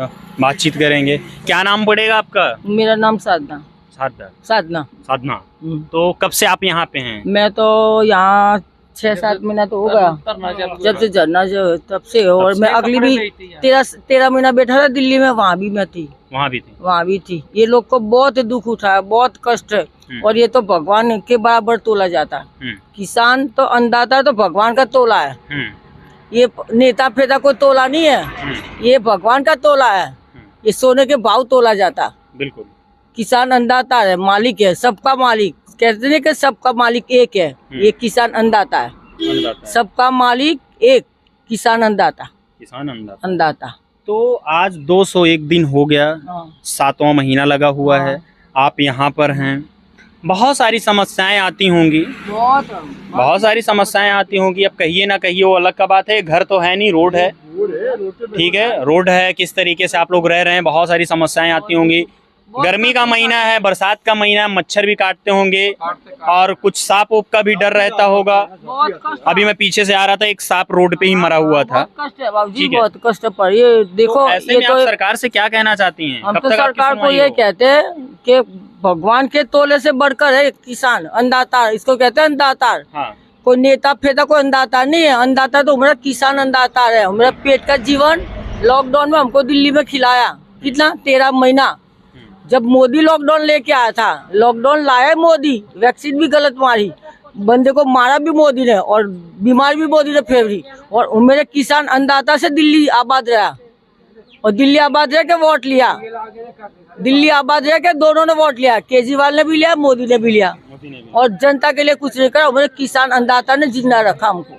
बातचीत करेंगे। क्या नाम पड़ेगा आपका? मेरा नाम साधना। साधना। साधना। साधना। तो कब से आप यहाँ पे हैं? मैं तो यहाँ 6-7 महीना तो हो गया जब से झरना जो तब से। और मैं अगली भी 13 महीना बैठा था दिल्ली में, वहाँ भी मैं थी। वहाँ भी थी। ये लोग को बहुत दुख उठा, बहुत कष्ट है। और ये तो भगवान के बराबर तोला जाता है। किसान तो अन्नदाता तो भगवान का तोला है। ये नेता फेता कोई तोला नहीं है, ये भगवान का तोला है। ये सोने के भाव तोला जाता। बिल्कुल। किसान अन्नदाता है, मालिक है, सबका मालिक। कहते नहीं कि सबका मालिक एक है, ये किसान अन्नदाता है। सबका मालिक एक, किसान अन्नदाता। किसान अन्नदाता। तो आज 201 दिन हो गया, 7वां महीना लगा हुआ है, आप यहाँ पर हैं। बहुत सारी समस्याएं आती होंगी, बहुत सारी समस्याएं आती होंगी। अब कहिए ना कहिए वो अलग का बात है। घर तो है नहीं, रोड है, ठीक है, रोड है। किस तरीके से आप लोग रह रहे हैं, बहुत सारी समस्याएं आती होंगी। गर्मी का महीना है, बरसात का महीना है, मच्छर भी काटते होंगे और कुछ सांप ओप का भी डर रहता होगा। अभी मैं पीछे से आ रहा था, एक सांप रोड पे ही मरा हुआ था। कष्ट है बाबूजी, बहुत कष्ट पर। ये देखो, तो ऐसे में आप सरकार से क्या कहना चाहती हैं? हम तो सरकार को ये कहते हैं कि भगवान के तोले से बढ़कर है किसान, अन्नदाता। इसको कहते हैं अन्नदाता। कोई नेता फेता कोई अन्नदाता नहीं है। अन्नदाता तो हमारा किसान अन्नदाता है। हमारा पेट का जीवन लॉकडाउन में हमको दिल्ली में खिलाया कितना, 13 महीना। जब मोदी लॉकडाउन लेके आया था, लॉकडाउन लाया मोदी, वैक्सीन भी गलत मारी, बंदे को मारा भी मोदी ने और बीमार भी मोदी ने फेवरी। और मेरे किसान अन्नदाता से दिल्ली आबाद रहा, और दिल्ली आबाद रह के वोट लिया। दिल्ली आबाद रह के दोनों ने वोट लिया, केजरीवाल ने भी लिया, मोदी ने भी लिया। और जनता के लिए कुछ नहीं करा। मेरे किसान अन्नदाता ने जिंदा रखा हमको।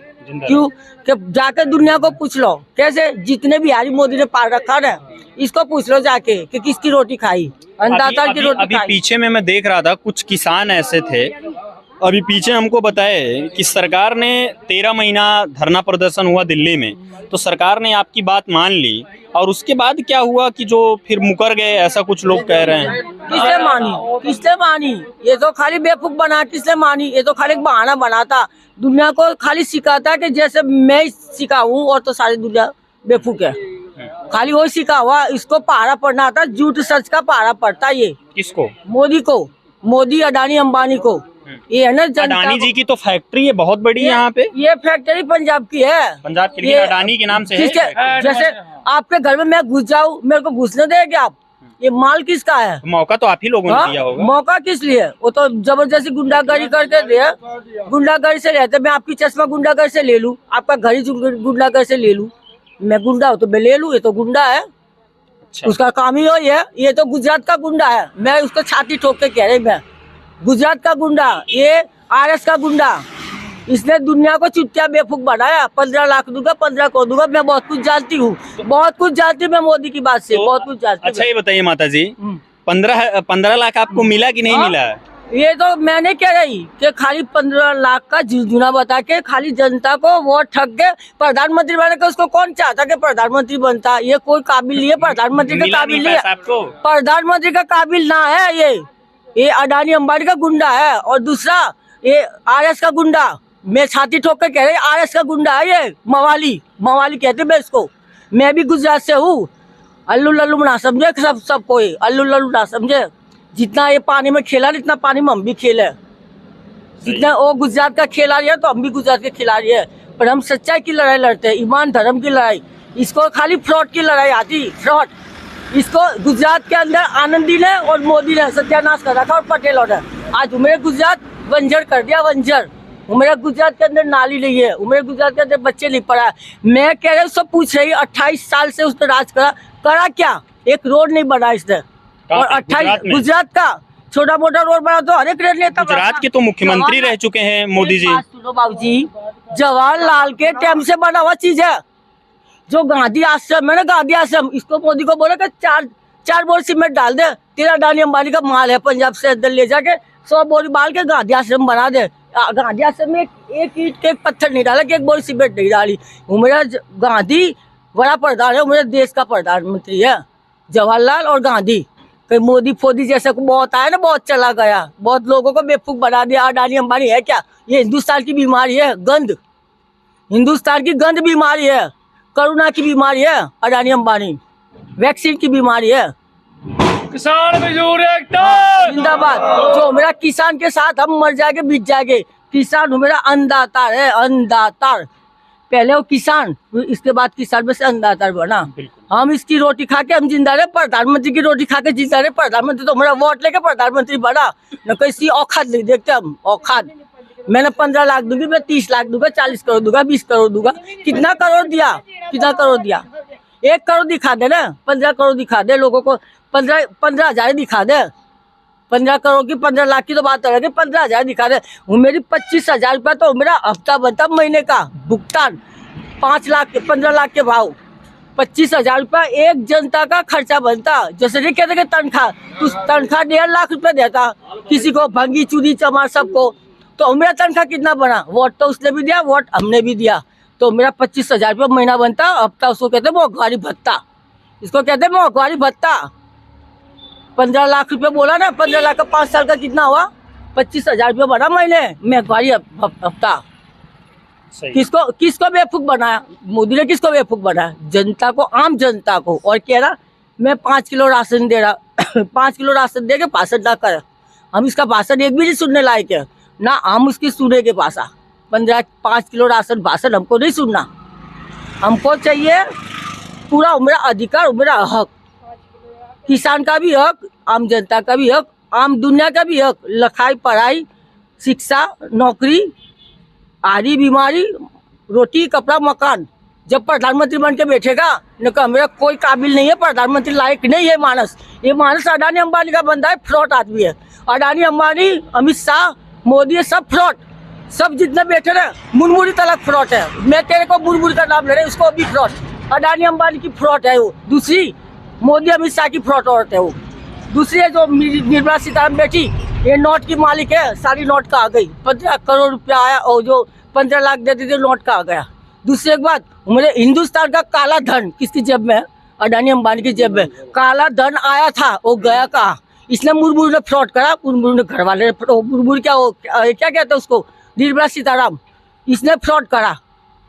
क्यों? कि जाके दुनिया को पूछ लो, कैसे जितने बिहारी मोदी ने पाल रखा ना, इसको पूछ लो जाके कि किसकी रोटी खाई, अन्नदाता की रोटी अभी खाई। पीछे में मैं देख रहा था, कुछ किसान ऐसे थे, अभी पीछे हमको बताए कि सरकार ने 13 महीना धरना प्रदर्शन हुआ दिल्ली में, तो सरकार ने आपकी बात मान ली और उसके बाद क्या हुआ कि जो फिर मुकर गए, ऐसा कुछ लोग कह रहे हैं। किसने मानी? किसने मानी? ये तो खाली बेवकूफ बना। किसने मानी? ये तो खाली एक बहाना बनाता, दुनिया को खाली सिखाता कि जैसे मैं सिखाऊं और तो सारी दुनिया बेवकूफ है। खाली वो सिखा हुआ। इसको पहाड़ा पढ़ना आता, झूठ सच का पहाड़ा पड़ता। ये किसको? मोदी को। मोदी, अडानी, अंबानी को। ये है ना, अडानी जी की तो फैक्ट्री है बहुत बड़ी यहाँ पे। ये फैक्ट्री पंजाब की है। पंजाब की, लेकिन अडानी के नाम से है। जैसे आपके घर में मैं घुस जाऊँ, मेरे को घुसने देंगे आप? ये माल किसका है? मौका तो आप ही लोगों ने दिया होगा। मौका किस लिए? वो तो जबरदस्ती गुंडागर्दी करके दे। गुंडागर्दी से रहते, मैं आपकी चश्मा गुंडागर्दी से ले लूं, आपका घर ही गुंडागर्दी से ले लूं। मैं गुंडा हूँ तो मैं ले लूं? ये तो गुंडा है। अच्छा। उसका काम ही वही है। ये तो गुजरात का गुंडा है। मैं उसको छाती ठोक के कह रही, मैं गुजरात का गुंडा, ये आरएस का गुंडा। इसने दुनिया को चुटिया बेवकूफ बनाया। 15 लाख दूंगा, 15 को दूंगा। मैं बहुत कुछ जानती हूँ, बहुत कुछ जानती हूँ मैं मोदी की बात से, बहुत कुछ जानती हूँ। अच्छा ये बताइए माता जी, 15 लाख आपको मिला कि नहीं मिला? ये तो मैं नहीं कह रही कि खाली 15 लाख का झुंझुना बता के खाली जनता को वोट ठग के प्रधानमंत्री बने का। उसको कौन चाहता कि प्रधानमंत्री बनता? ये कोई काबिल नहीं है प्रधानमंत्री का, काबिल नहीं है, प्रधानमंत्री का काबिल ना है। ये अडानी अंबानी का गुंडा है। और दूसरा ये आरएस का गुंडा। मैं छाती ठोक के कह रही, आरएस का गुंडा है ये। मवाली कहते मैं इसको। मैं भी गुजरात से हूँ। अल्लू लल्लू ना समझे सब कोई, अल्लू लल्लू ना समझे। जितना ये पानी में खेला, इतना पानी में हम भी खेले। जितना वो गुजरात का खेला रही है तो हम भी गुजरात के खिलाड़ी है। पर हम सच्चाई की लड़ाई लड़ते हैं, ईमान धर्म की लड़ाई। इसको खाली फ्रॉड की लड़ाई आती, फ्रॉड। इसको गुजरात के अंदर आनंदी ने और मोदी ने सत्यानाश कर रखा, और पटेल और आज मेरे गुजरात बंजर कर दिया, बंजर। मेरे गुजरात के अंदर नाली नहीं है, मेरे गुजरात के अंदर बच्चे नहीं पड़ा है। मैं कह रहा हूँ, सब पूछ रही, 28 साल से उसने राज करा क्या? एक रोड नहीं बना इसने। और 28 गुजरात का छोटा मोटा रोड बना तो हर एक नेता। गुजरात के तो मुख्यमंत्री रह चुके हैं मोदी जी। सुनो बाबूजी, जवाहरलाल के टाइम से बना हुआ चीज है। जो गांधी आश्रम है ना, गांधी आश्रम, इसको मोदी को बोले कि चार बोरी सीमेंट डाल दे, तेरा अडानी अंबानी का माल है, पंजाब से अंदर ले जाके 100 बोरी बाल के गांधी आश्रम बना दे। गांधी आश्रम में एक ईंट के पत्थर नहीं डाला, कि एक बोरी सीमेंट नहीं डाली। मेरा गांधी बड़ा प्रधान है, मेरे देश का प्रधानमंत्री है जवाहरलाल और गांधी। कहीं मोदी फोदी जैसा बहुत आया ना, बहुत चला गया, बहुत लोगों को बेवकूफ बना दिया। अडानी अंबानी है क्या? ये हिंदुस्तान की बीमारी है, गंद। हिंदुस्तान की गंद बीमारी है, करुणा की बीमारी है अडानी अंबानी। वैक्सीन की बीमारी है। किसान मजदूर एकता जिंदाबाद। जो मेरा किसान के साथ हम मर जाएंगे बीत जाएंगे। किसान मेरा अन्नदाता है, अन्नदाता। पहले वो किसान, इसके बाद किसान में से अन्नदाता बना। हम इसकी रोटी खा के हम जिंदा रहे, प्रधानमंत्री की रोटी खा के जिंदा रहे। प्रधानमंत्री तो मेरा वोट लेके प्रधानमंत्री बना, न किसी औकात नहीं देखते हम। औकात मैंने 15 लाख दूंगी, मैं 30 लाख दूंगा, 40 करोड़ दूंगा, 20 करोड़ दूंगा। कितना करोड़ दिया? कितना करोड़ दिया? 1 करोड़ दिखा दे ना, 15 करोड़ दिखा दे लोगों को। 15,000 दिखा दे। 15 करोड़ की 15 लाख की तो बात अलग है, 15,000 दिखा दे। वो मेरी 25,000 रुपया तो मेरा हफ्ता बनता महीने का भुगतान। 5 लाख 15 लाख के भाव 25,000 रुपया एक जनता का खर्चा बनता। जैसे नहीं कहते कि तनख्वाह, तो तनख्वाह 1.5 लाख रुपया देता किसी को, भंगी चूड़ी चमार सबको। तो मेरा तनख्वाह कितना बना? वोट तो उसने भी दिया, वोट हमने भी दिया, तो मेरा 25,000 रुपया महीना बनता। हफ्ता उसको कहते हैं मोहगारी भत्ता, इसको कहते हैं मोहगारी भत्ता। 15 लाख रुपया बोला ना, 15 लाख का 5 साल का कितना हुआ? 25,000 रुपया बना महीने महंगाई हफ्ता। किसको बेवकूफ बनाया? मोदी ने किसको बेवकूफ बनाया? जनता को, आम जनता को। और कह रहा मैं 5 किलो राशन दे रहा 5 किलो राशन दे के भाषण ना कर। हम इसका भाषण एक भी नहीं सुनने लायक है ना, हम उसकी सुनेंगे भाषा। 5 किलो राशन भाषण हमको नहीं सुनना। हमको चाहिए पूरा मेरा अधिकार, मेरा हक, किसान का भी हक, आम जनता का भी हक, आम दुनिया का भी हक। लिखाई पढ़ाई, शिक्षा, नौकरी, आधी बीमारी, रोटी, कपड़ा, मकान। जब प्रधानमंत्री बन के बैठेगा न, मेरा कोई काबिल नहीं है, प्रधानमंत्री लायक नहीं है मानस। ये मानस अडानी अंबानी का बंदा है, फ्रॉड आदमी है। अडानी अंबानी, अमित शाह, मोदी, ये सब फ्रॉड। सब जितने बैठे रहे, मुनमुनी तलक फ्रॉड है। मैं तेरे को मुनमुनी का नाम ले रहा हूँ, उसको भी फ्रॉड। अडानी अंबानी की फ्रॉड है वो। दूसरी मोदी अमित शाह की फ्रॉड औरत है वो। दूसरी है जो निर्मला सीतारमण बेटी, ये नोट की मालिक है, सारी नोट का आ गई। 15 करोड़ रुपया आया और जो 15 लाख देते थे नोट का आ गया। दूसरी एक बात, मेरे हिंदुस्तान का काला धन किसकी जेब में है? अडानी अंबानी की जेब में काला धन आया था, वो गया कहाँ? इसने मुरमुर ने फ्रॉड करा, मुरमुर ने घर वाले मुरमुर क्या कहते हैं उसको, निर्मला सीताराम, इसने फ्रॉड करा।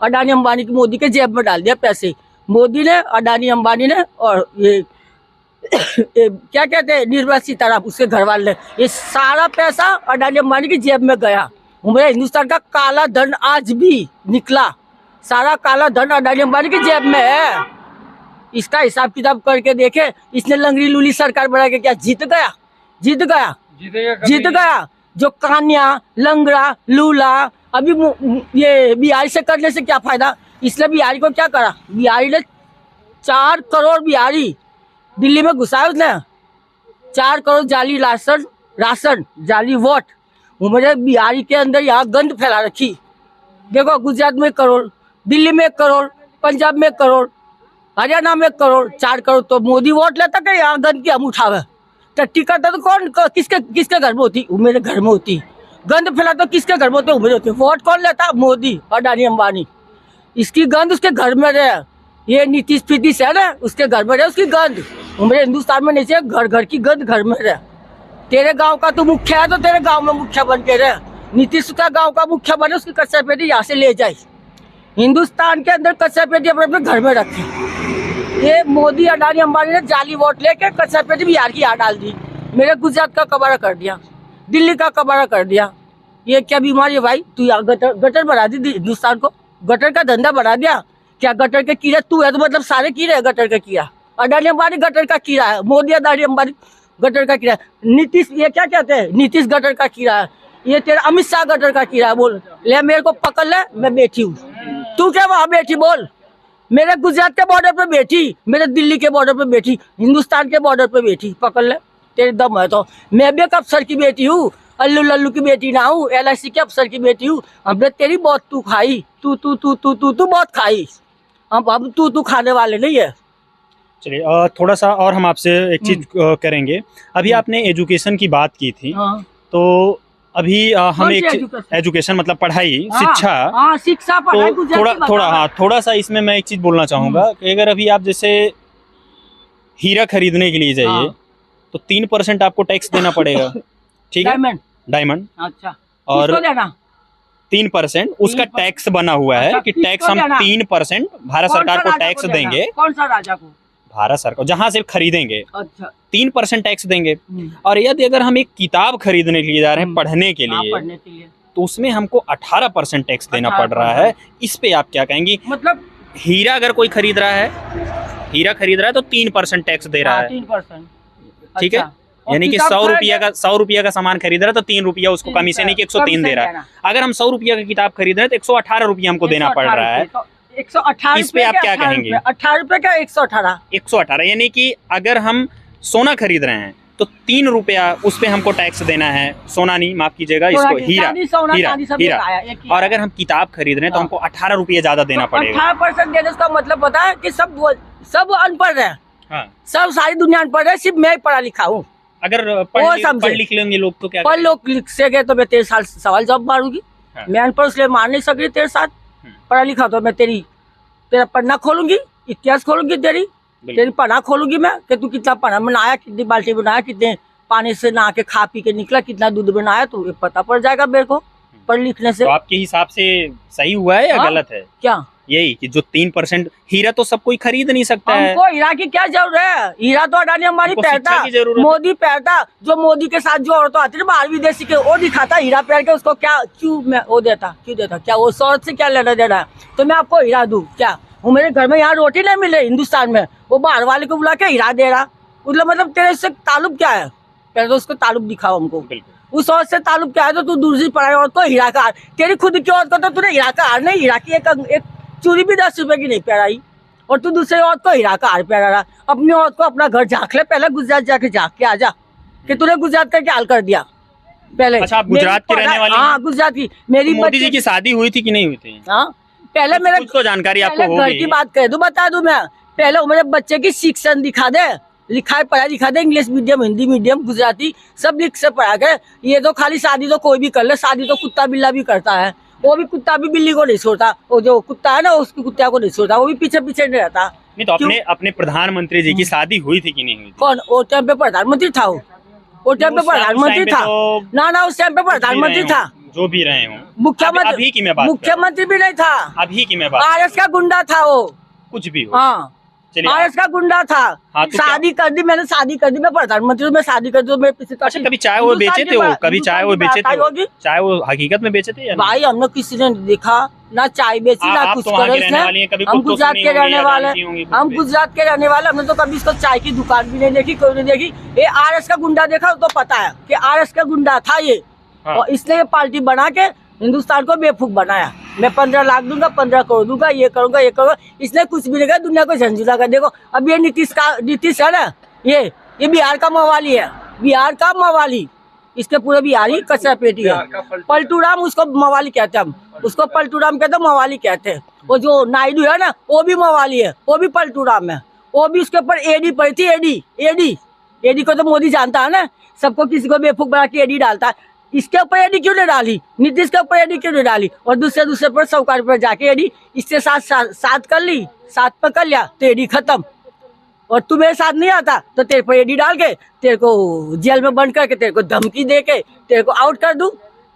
अडानी अंबानी की मोदी के जेब में डाल दिया पैसे। मोदी ने, अडानी अंबानी ने, और ये क्या कहते हैं निर्मला सीताराम, उसके घर वाले ने, ये सारा पैसा अडानी अंबानी की जेब में गया। मेरे हिंदुस्तान का काला धन आज भी निकला, सारा काला धन अडानी अंबानी की जेब में है। इसका हिसाब किताब करके देखे। इसने लंगड़ी लूली सरकार बना के क्या जीत गया? जीत गया, जीत गया। जो कान्या, लंगड़ा, लूला, अभी ये बिहारी से करने से क्या फायदा? इसने बिहारी को क्या करा? बिहारी ने 4 करोड़ बिहारी दिल्ली में घुसाया उसने। 4 करोड़ जाली राशन, जाली वोट। मेरे बिहारी के अंदर यहाँ गंद फैला रखी। देखो, गुजरात में 1 करोड़, दिल्ली में 1 करोड़, पंजाब में 1 करोड़, हरियाणा में 1 करोड़, 4 करोड़। तो मोदी वोट लेता कि यहाँ गंद की हम उठावे? टट्टी करता तो कौन, किसके घर में होती? मेरे घर में होती। गंद फैलाता तो किसके घर में होते? मेरे होते। वोट कौन लेता? मोदी, अडानी अंबानी। इसकी गंद उसके घर में रहे। ये नीतीश फितीश है ना, उसके घर में रहे उसकी गंद। मेरे हिंदुस्तान में नहीं चाहिए घर घर की गंद घर में रहे। तेरे गांव का तो मुखिया है तो तेरे गांव में मुखिया बन के रहे। नीतीश का गांव का मुखिया बने, उसकी कच्चा पेटी यहाँ से ले जाए। हिंदुस्तान के अंदर कच्चा पेटी अपने अपने घर में रखे। ये मोदी, अडानी अंबानी ने जाली वोट लेके कच्चा पेटी बिहार की यहाँ डाल दी। मेरे गुजरात का कबाड़ा कर दिया, दिल्ली का कबाड़ा कर दिया। ये क्या बीमारी है भाई? तू यहाँ गटर बना दी हिंदुस्तान को, गटर का धंधा बना दिया। क्या गटर के कीड़ा तू है तो मतलब सारे कीड़े है गटर का कीड़ा? अडानी अंबानी गटर का कीड़ा है, मोदी अडानी अंबानी गटर का कीड़ा है। नीतीश, ये क्या कहते हैं, नीतीश गटर का कीड़ा है। ये तेरा अमित शाह गटर का कीड़ा है। बोल ले, मेरे को पकड़ ले, मैं बैठी हूँ। तू क्या वहां बैठी? बोल। मेरे गुजरात के बॉर्डर पे बैठी, मेरे दिल्ली के बॉर्डर पे बैठी, हिंदुस्तान के बॉर्डर पे बैठी, पकड़ ले, तेरे दम है तो। मैं भी एक अफसर की बेटी हूँ, अल्लू लल्लू की बेटी ना हूँ, LIC के अफसर की बेटी हूँ। हमने तेरी बहुत तू खाई, तू बहुत खाई। अब तू खाने वाले नहीं है। चलिए, थोड़ा सा और हम आपसे एक चीज करेंगे। अभी आपने एजुकेशन की बात की थी, तो अभी हम एक एजुकेशन मतलब पढ़ाई, शिक्षा, शिक्षा पढ़ाई, तो थोड़ा सा इसमें मैं एक चीज बोलना चाहूंगा कि अगर अभी आप जैसे हीरा खरीदने के लिए जाइए तो 3% आपको टैक्स देना पड़ेगा, ठीक है? डायमंड। अच्छा, और देना 3% उसका टैक्स बना हुआ है कि टैक्स हम 3% भारत सरकार को टैक्स देंगे। कौन सा राजा को? भारत सरकार जहाँ से खरीदेंगे अच्छा 3% टैक्स देंगे, और यदि अगर हम एक किताब खरीदने के लिए जा रहे हैं पढ़ने के हाँ, लिए, पढ़ने के लिए तो उसमें हमको 18% टैक्स देना पड़ रहा है। इस पे आप क्या कहेंगी? मतलब हीरा अगर कोई खरीद रहा है, हीरा खरीद रहा है तो 3% टैक्स दे रहा है, 3%। ठीक है। यानी कि 100 रुपया का सामान खरीद रहा है तो 3 रुपया उसको कमीशन है कि 103 दे रहा है। अगर हम 100 रुपया की किताब खरीद रहे हैं तो 118 रुपया हमको देना पड़ रहा है। 118 इस पे आप क्या कहेंगे? 18 रुपए का 118। 118 यानी कि अगर हम सोना खरीद रहे हैं तो 3 रुपया उस पे हमको टैक्स देना है। सोना नहीं, माफ कीजिएगा, इसको हीरा। और अगर हम किताब खरीद रहे हैं तो हमको 18 रुपया ज्यादा देना पड़ेगा। 18% देने का मतलब पता है कि सब अनपढ़ है, हाँ। सब सारी दुनिया अनपढ़ है, सिर्फ मैं पढ़ा लिखा हूँ। अगर पढ़ लिख लेंगे लोग तो क्या? पढ़ लोग लिख से गए तो मैं 13 साल सवाल जवाब मारूंगी। हाँ। मैं अनपढ़ इसलिए मार नहीं सक रही 13 साल। पढ़ा लिखा तो मैं तेरा पन्ना खोलूंगी, इतिहास खोलूंगी, तेरी पन्ना खोलूंगी मैं कि तू कितना पन्ना बनाया, कितनी बाल्टी बनाया, कितने पानी से नहा के खा पी के निकला, कितना दूध बनाया, तो ये पता पड़ जाएगा मेरे को पढ़ लिखने से। तो आपके हिसाब से सही हुआ है या गलत है? क्या यही कि जो 3% हीरा तो सब कोई खरीद नहीं सकता है। हमको हीरा की क्या जरूरत है? हीरा तो अडानी अंबानी पहनता, मोदी पहनता, जो मोदी के साथ जो औरतें आती है बाहर विदेशी के, वो दिखाता हीरा पहन के, उसको क्या क्यों मैं वो देता, क्यों देता? क्या वो औरत से क्या लेना देना है? तो मैं आपको हीरा दूं क्या? वो मेरे घर में यहाँ रोटी नहीं मिले हिंदुस्तान में, वो बाहर वाले को बुला के हीरा दे रहा, मतलब तेरे से ताल्लुक क्या है? पहले तो उसको ताल्लुक दिखाओ हमको, उस औरत से ताल्लुक क्या है? तो तू दूसरी पढ़ाई औरत को हीरा का हार, तेरी खुद की औरत को तो तूने हीरा का हार नहीं, हीरा की एक चूड़ी भी 10 रुपए की नहीं पहनाई, और तू दूसरे औरत को हीरा का हार पहना रहा। अपनी औरत को अपना घर झांक ले, पहले गुजरात जाके झांक के आ जा कि तूने गुजरात का क्या हाल कर दिया पहले। अच्छा, आप गुजरात के रहने वाले? हाँ, गुजरात की। मेरी मोदी जी की शादी हुई थी कि नहीं हुई थी? हाँ, पहले मेरे कुछ तो जानकारी आपको होगी। घर की बात कह दूं, बता दूं मैं, पहले मेरे बच्चे की शिक्षण दिखा दे, लिखाई पढ़ाई दिखा दे, English medium, Hindi medium, Gujarati सब लिख से पढ़ा के। ये तो खाली शादी तो कोई भी कर ले, शादी तो कुत्ता बिल्ला भी करता है, वो भी कुत्ता भी बिल्ली को नहीं छोड़ता, वो जो कुत्ता है ना उसकी कुत्ता को नहीं छोड़ता, वो भी पीछे पीछे नहीं रहता। नहीं तो अपने प्रधानमंत्री जी की शादी हुई थी कि नहीं हुई थी? कौन? वो टाइम पे प्रधानमंत्री था, वो टाइम पे प्रधानमंत्री था ना, उस टाइम पे प्रधानमंत्री था, जो भी रहे हो। मुख्यमंत्री अभी की मैं बात, मुख्यमंत्री भी नहीं था, अभी की मैं बात, आरएस का गुंडा था वो, कुछ भी हो। हाँ, आरएस का गुंडा था। हाँ, तो शादी कर दी मैंने, शादी कर दी, मैं प्रधानमंत्री में शादी कर दी, मैं पीछे। अच्छा, कभी चाय वो बेचे थे? वो कभी चाय वो बेचे थे? चाय वो हकीकत में बेचे थे या नहीं? भाई हमने किसी ने देखा ना चाय बेची ना कुछ करे इसने। हम गुजरात के रहने वाले, हमने तो कभी इसको चाय की दुकान भी नहीं देखी, कोई नहीं देखी। ये आरएस का गुंडा देखा तो पता है कि आरएस का गुंडा था ये। और इसने ये पार्टी बना के हिंदुस्तान को बेवकूफ बनाया। मैं 15 लाख दूंगा, 15 करोड़ दूंगा, ये करूंगा, ये करूंगा। इसने कुछ भी नहीं कहा, दुनिया को झंझुला कर। देखो अब ये नीतीश है ना, ये बिहार का मवाली है, बिहार का मवाली। इसके पूरे बिहारी कचरा पेटी है। पलटू राम उसको मवाली कहते हैं, हम उसको पलटू राम कहते हैं, मवाली कहते हैं। वो जो नायडू है ना, वो भी मवाली है, वो भी पलटू राम है। वो भी उसके ऊपर एडी पड़ी थी, एडी को तो मोदी जानता है ना, सबको किसी को बेवकूफ बना के एडी डालता है। इसके ऊपर एडी क्यों नहीं डाली? नीतीश के ऊपर एडी क्यों नहीं डाली? और दूसरे पर सौकार पर जाके एडी इसके साथ कर ली, साथ पर कर लिया तो एडी खत्म। और तू मेरे साथ नहीं आता तो तेरे पर एडी डाल के तेरे को जेल में बंद करके तेरे को धमकी दे के तेरे को आउट कर दूं।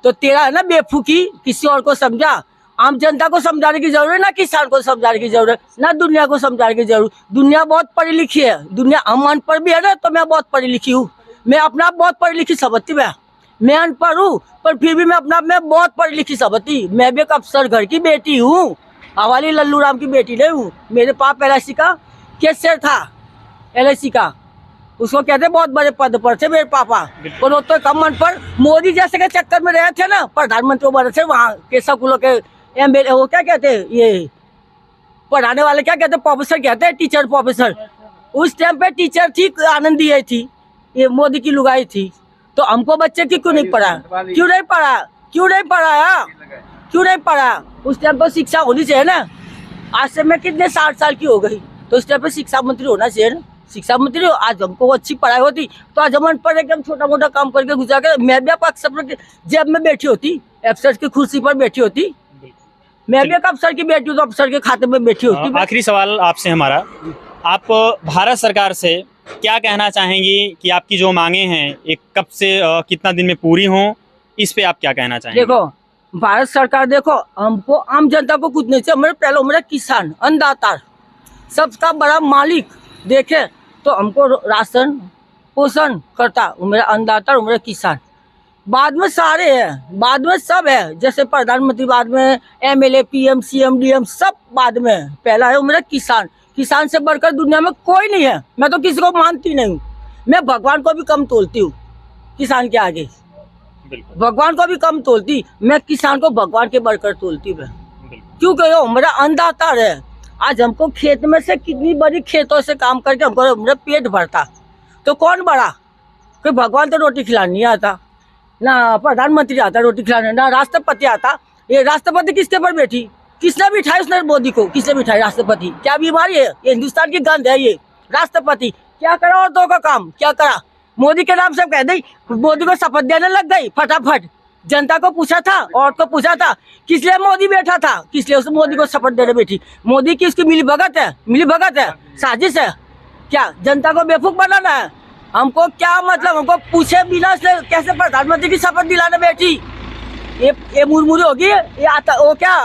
तो तेरा है ना बेवकूफी, किसी और को समझा। आम जनता को समझाने की जरूरत, ना किसान को समझाने की जरूरत, ना दुनिया को समझाने की जरूरत। दुनिया बहुत पढ़ी लिखी है, दुनिया हम अनपढ़ भी है ना, तो मैं बहुत पढ़ी लिखी हूँ। मैं अपना बहुत पढ़ी लिखी समझती, मैं अनपढ़ हूँ पर फिर भी मैं अपना मैं बहुत पढ़ी लिखी समझती। मैं भी एक अफसर घर की बेटी हूँ, हवाली लल्लू राम की बेटी नहीं हूँ। मेरे पाप LIC का कैशियर था, LIC का, उसको कहते बहुत बड़े पद पर थे मेरे पापा। और वो तो कम अनपढ़, मोदी जैसे के चक्कर में रहे थे ना, प्रधानमंत्री बने थे वहाँ के स्कूलों के MLA, वो क्या कहते हैं, ये पढ़ाने वाले क्या कहते हैं, प्रोफेसर कहते हैं, टीचर प्रोफेसर। उस टाइम पे टीचर थी आनंदी आई थी, ये मोदी की लुगाई थी। तो हमको बच्चे की क्यों नहीं पढ़ा, क्यों नहीं पढ़ा? उस टाइम पर शिक्षा होनी चाहिए ना। आज से मैं कितने 60 साल की हो गई, तो उस टाइम पे शिक्षा मंत्री होना चाहिए ना। शिक्षा मंत्री हो, आज हमको अच्छी पढ़ाई होती तो आज हम अनपढ़ एकदम छोटा मोटा काम करके गुजार के मैं भी अफसर जेब में बैठी होती, अफसर की कुर्सी पर बैठी होती। मैं भी एक अफसर की बेटी हूँ तो अफसर के खाते में बैठी होती। आखिरी सवाल आपसे हमारा, आप भारत सरकार से क्या कहना चाहेंगी कि आपकी जो मांगे हैं एक कब से कितना दिन में पूरी हों, इस पे आप क्या कहना चाहेंगे? देखो भारत सरकार, देखो हमको आम जनता को कुछ नहीं चाहिए। मेरा किसान, अन्नदाता, सबका बड़ा मालिक देखे तो हमको राशन पोषण करता, वो मेरा अन्नदाता और मेरा किसान। बाद में सारे हैं, बाद में सब है, जैसे प्रधानमंत्री बाद में, MLA PM CM DM सब बाद में, पहला है वो मेरा किसान। किसान से बढ़कर दुनिया में कोई नहीं है। मैं तो किसी को मानती नहीं हूँ, मैं भगवान को भी कम तोलती हूँ किसान के आगे, भगवान को भी कम तोलती, मैं किसान को भगवान के बढ़कर तोलती हूँ, क्योंकि वो मेरा अन्नदाता है। आज हमको खेत में से कितनी बड़ी खेतों से काम करके हमको मेरा पेट भरता, तो कौन बड़ा? कोई भगवान तो रोटी खिलाने नहीं आता, ना प्रधानमंत्री आता रोटी खिलाने, ना राष्ट्रपति आता। ये राष्ट्रपति किसके पर बैठी? किसने बिठाई उसने मोदी को? किसने बिठाई राष्ट्रपति? क्या बीमारी है? ये हिंदुस्तान की गंध है। ये राष्ट्रपति क्या करा औरतों का काम? क्या करा? मोदी के नाम से कह दी, मोदी को शपथ देने लग गई फटाफट। जनता को पूछा था, औरत को पूछा था, किस लिए मोदी बैठा था? किस लिए उस मोदी को शपथ देने बैठी? मोदी की उसकी मिली भगत है, मिली भगत है, साजिश है क्या? जनता को बेवकूफ बनाना है? हमको क्या मतलब? हमको पूछे बिना से कैसे प्रधानमंत्री की शपथ दिलाने बैठी? ये मुरमुरी होगी, ये आता वो क्या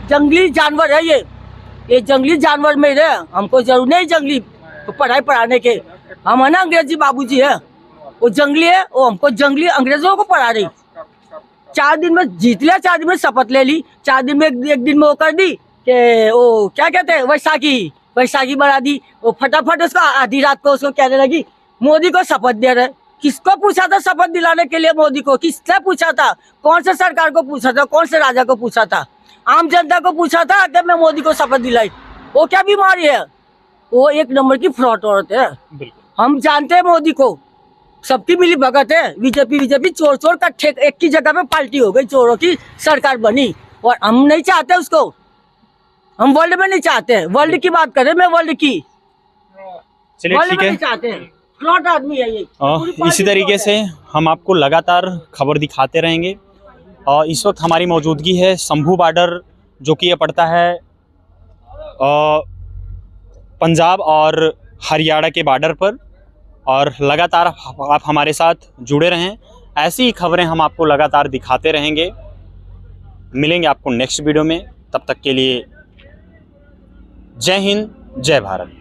जंगली जानवर है? ये जंगली जानवर में रहे, हमको जरूर नहीं जंगली तो पढ़ाई पढ़ाने के। हम है ना अंग्रेजी बाबूजी है, वो जंगली है, वो हमको जंगली अंग्रेजों को पढ़ा रही। 4 दिन में जीत लिया, 4 दिन में शपथ ले ली, 4 दिन में एक दिन में वो कर दी कि वो क्या कहते हैं वैशाखी बना दी। वो फटाफट उसको आधी रात को उसको कहने लगी मोदी को शपथ दे रहे। किसको पूछा था शपथ दिलाने के लिए मोदी को? किसने पूछा था? कौन से सरकार को पूछा था? कौन से राजा को पूछा था? आम जनता को पूछा था कि मैं मोदी को शपथ दिलाई। वो क्या बीमारी है? वो एक नंबर की फ्रॉड औरत है। हम जानते हैं मोदी को, सबकी मिली भगत है। बीजेपी चोर कट्ठे एक की जगह पे पार्टी हो गई, चोरों की सरकार बनी, और हम नहीं चाहते उसको। हम वर्ल्ड में नहीं चाहते, वर्ल्ड की बात करें, मैं वर्ल्ड की, चलिए वर्ल्ड ठीक में है। नहीं चाहते हैं। फ्रॉड आदमी है ये। पूरी पार्टी इसी तरीके फ्रॉड से है। हम आपको लगातार खबर दिखाते रहेंगे। और इस वक्त हमारी मौजूदगी है शंभू बॉर्डर, जो कि ये पड़ता है पंजाब और हरियाणा के बॉर्डर पर। और लगातार आप हमारे साथ जुड़े रहें, ऐसी ही खबरें हम आपको लगातार दिखाते रहेंगे। मिलेंगे आपको नेक्स्ट वीडियो में, तब तक के लिए जय हिंद, जय भारत।